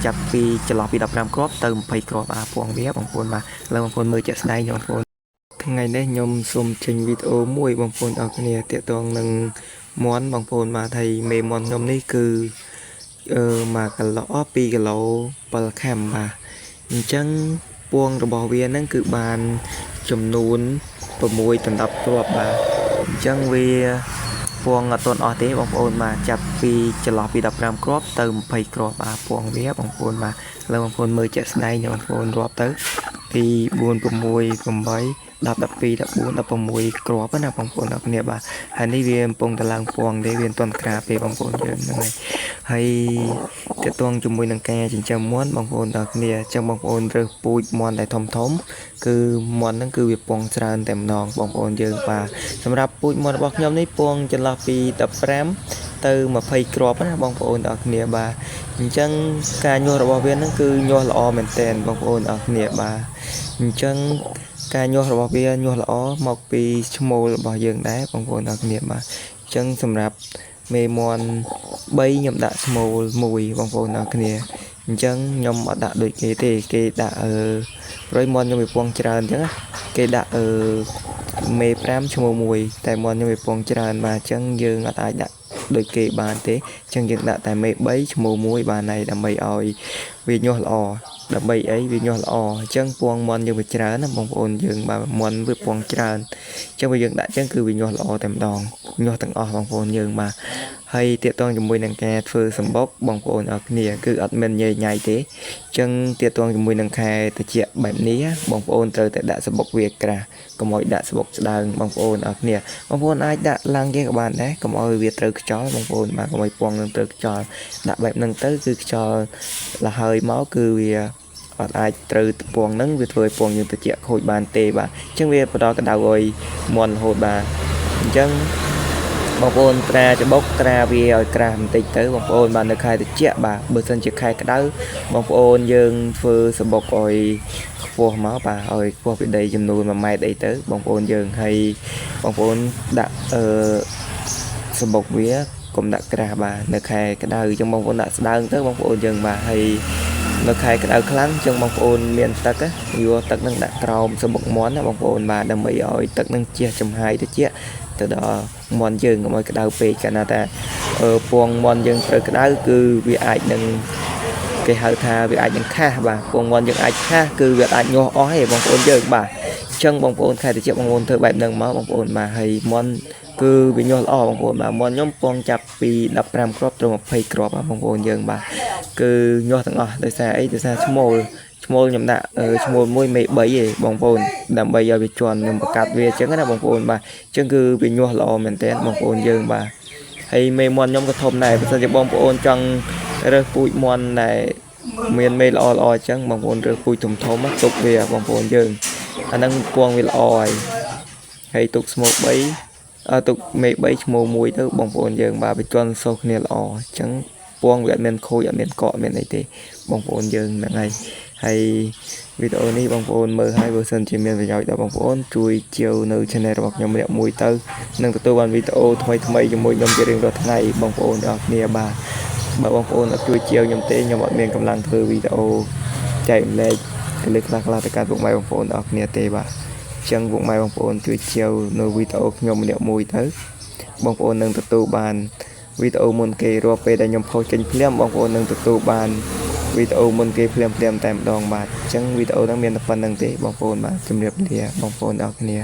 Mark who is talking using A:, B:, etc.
A: จับปีจะรอปี15គ្រាប់ទៅ20គ្រាប់ពងវាបងប្អូនបាទលើបងប្អូនមើលជាក់ស្ដែងបងប្អូនថ្ងៃនេះខ្ញុំសូមចេញវីដេអូមួយបងប្អូនអរគ្នាទាក់ទងនឹងមន់បងប្អូនបាទហើយមេមន់ខ្ញុំនេះគឺ1គីឡូ2គីឡូ7ខាំបាទអញ្ចឹងពងរបស់វាហ្នឹងគឺបានចំនួន6 10គ្រាប់បាទអញ្ចឹងវាពងអត់ទាន់អស់ទេបងប្អូនបាទចាប់ពីចន្លោះពី15គ្រាប់ទៅ20គ្រាប់បាទពងវាបងប្អូនបាទលើបងប្អូនមើលជាក់ស្ដែងបងប្អូនរាប់ទៅពី4 6 8 10 12 14 16គ្រាប់ណាបងប្អូនអរគ្នាបាទហើយនេះវាកំពុងតែឡើងពងទេវាមិនទាន់ក្រាបទេបងប្អូនយើងហ្នឹងហើយទាក់ទងជាមួយនឹងការចិញ្ចឹមមាន់បងប្អូនអរគ្នាចឹងបងប្អូនរើសពូជមាន់ដែលធំគឺមាន់ហ្នឹងគឺវាពងច្រើនតែម្ដងបងប្អូនយើងបាទសម្រាប់ពូជមាន់របស់ខ្ញុំនេះពងចន្លោះពី15ទៅ20គ្រាប់ណាបងប្អូនអរគ្នាបាទអញ្ចឹងការញាស់របស់វាហ្នឹងគឺញាស់ល្អមែនទែនបងប្អូនអរគ្នាបាទអញ្ចឹងការញាស់របស់វាញាស់ល្អមកពីឈ្មោលរបស់យើងដែរបងប្អូនអរគ្នាបាទអញ្ចឹងសម្រាប់មេមាន់3ខ្ញុំដាក់ឈ្មោល1បងប្អូនអរគ្នាអញ្ចឹងខ្ញុំអត់ដាក់ដូចគេទេគេដាក់ប្រយមាន់ខ្ញុំវាពងច្រើនអញ្ចឹងគេដាក់មេ5ឈ្មោះ1តែមាន់ខ្ញុំវាពងច្រើនបាទអញ្ចឹងយើងអត់អាចដាក់ដូចគេបានទេអញ្ចឹងយើងដាក់តែមេ3ឈ្មោះ1បានហើយដើម្បីឲ្យវាញាស់ល្អដើម្បីអីវាញាស់ល្អអញ្ចឹងពងមាន់យើងវាច្រើនណាបងប្អូនយើងបាទមាន់វាពងច្រើនអញ្ចឹងបើយើងដាក់អញ្ចឹងគឺវាញាស់ល្អតែម្ដងញាស់ទាំងអស់បងប្អូនយើងបាទហើយទាក់ទងជាមួយនឹងការធ្វើសម្បុកបងប្អូនអរគ្នាគឺអត់មានញ៉ៃញ៉ៃទេអញ្ចឹងទាក់ទងជាមួយនឹងខែត្រជាក់បែបនេះបងប្អូនត្រូវតែដាក់សម្បុកវាក្រាស់កុំឲ្យដាក់សម្បុកស្ដើងបងប្អូនអរគ្នាបងប្អូនអាចដាក់ឡើងគេក៏បានដែរកុំឲ្យវាត្រូវខ្យល់បងប្អូនបាទកុំឲ្យពងនឹងត្រូវខ្យល់ដាក់បែបហ្នឹងទៅគឺខ្យល់លហើយមកគឺវាអត់អាចត្រូវពងហ្នឹងវាធ្វើឲ្យពងយើងត្រជាក់ខូចបានទេបាទអញ្ចឹងវាបន្តកដៅឲ្យមន់រហូតបាទអញ្ចឹងបងប្អូនត្រាច្បុកត្រាវាឲ្យក្រាស់បន្តិចទៅបងប្អូនបាននៅខែត្រជាក់បាទបើសិនជាខែក្តៅបងប្អូនយើងធ្វើសម្បុកឲ្យខ្ពស់មកបាទឲ្យខ្ពស់ពីដីចំនួន1ម៉ែត្រអីទៅបងប្អូនយើងហើយបងប្អូនដាក់សម្បុកវាកុំដាក់ក្រាស់បាទនៅខែក្តៅអញ្ចឹងបងប្អូនដាក់ស្ដើងទៅបងប្អូនយើងបាទហើយនៅខែក្តៅខ្លាំងអញ្ចឹងបងប្អូនមានទឹកយកទឹកនឹងដាក់ក្រោមសម្បុកមាន់ណាបងប្អូនបាទដើម្បីឲ្យទឹកនឹងជះចំហាយត្រជាក់ទៅដល់មាន់យើងកុំឲ្យក្តៅពេកកាលណាតែពងមាន់យើងត្រូវក្តៅគឺវាអាចនឹងគេហៅថាវាអាចនឹងខាសបាទពងមាន់យើងអាចខាសគឺវាអាចញាស់អស់ឯងបងប្អូនយើងបាទអញ្ចឹងបងប្អូនខែត្រជាក់បងប្អូនធ្វើបែបហ្នឹងមកបងប្អូនបាទហើយមាន់គឺវាញាស់ល្អបងប្អូនបាទមាន់ខ្ញុំពងចាប់ពី15គ្រាប់ទៅ20គ្រាប់បងប្អូនយើងបាទគឺញាស់ទាំងអស់ដោយសារអីដោយសារឈ្មោលខ្ញុំដាក់ឈ្មោល1មេ3ឯងបងប្អូនដើម្បីឲ្យវាជន់ខ្ញុំបង្កាត់វាអញ្ចឹងណាបងប្អូនបាទអញ្ចឹងគឺវាញាស់ល្អមែនតើបងប្អូនយើងបាទហើយមេមាន់ខ្ញុំក៏ធំដែរបើសិនជាបងប្អូនចង់រើសពូជមាន់ដែលមានមេល្អអញ្ចឹងបងប្អូនរើសពូជធំទុកវាបងប្អូនយើងអាហ្នឹងពងវាល្អហើយទុកស្មោក3ទុកមេ3ឈ្មោះ1ទៅបងប្អូនយើងបាទវាជន់សូសគ្នាល្អអញ្ចឹងពងវាអត់មានខូចអត់មានកកមានអីទេបងប្អូនយើងហ្នឹងហើយវីដេអូនេះបងប្អូនមើលហើយបើសិនជាមានប្រយោជន៍ដល់បងប្អូនជួយជាវនៅ channel របស់ខ្ញុំម្នាក់មួយទៅនឹងទទួលបានវីដេអូថ្មីជាមួយខ្ញុំជារៀងរាល់ថ្ងៃបងប្អូនអរគ្នាបាទបើបងប្អូនអត់ជួយជាវខ្ញុំទេខ្ញុំអត់មានកម្លាំងធ្វើវីដេអូចែកម្លែកលើខ្លះទៅកាន់ពុកម៉ែបងប្អូនអរគ្នាទេបាទអញ្ចឹងពុកម៉ែបងប្អូនជួយជាវនៅវីដេអូខ្ញុំម្នាក់មួយទៅបងប្អូននឹងទទួលបានវីដេអូមុនគេរាល់ពេលដែលខ្ញុំផុសចេញភ្លាមបងប្អូននឹងទទួលបានវីដេអូមុនគេភ្លាមតែម្ដងបាទអញ្ចឹងវីដេអូហ្នឹងមានតែប៉ុណ្្នឹងទេបងប្អូនបាទជម្រាបលាបងប្អូនអរគ្នា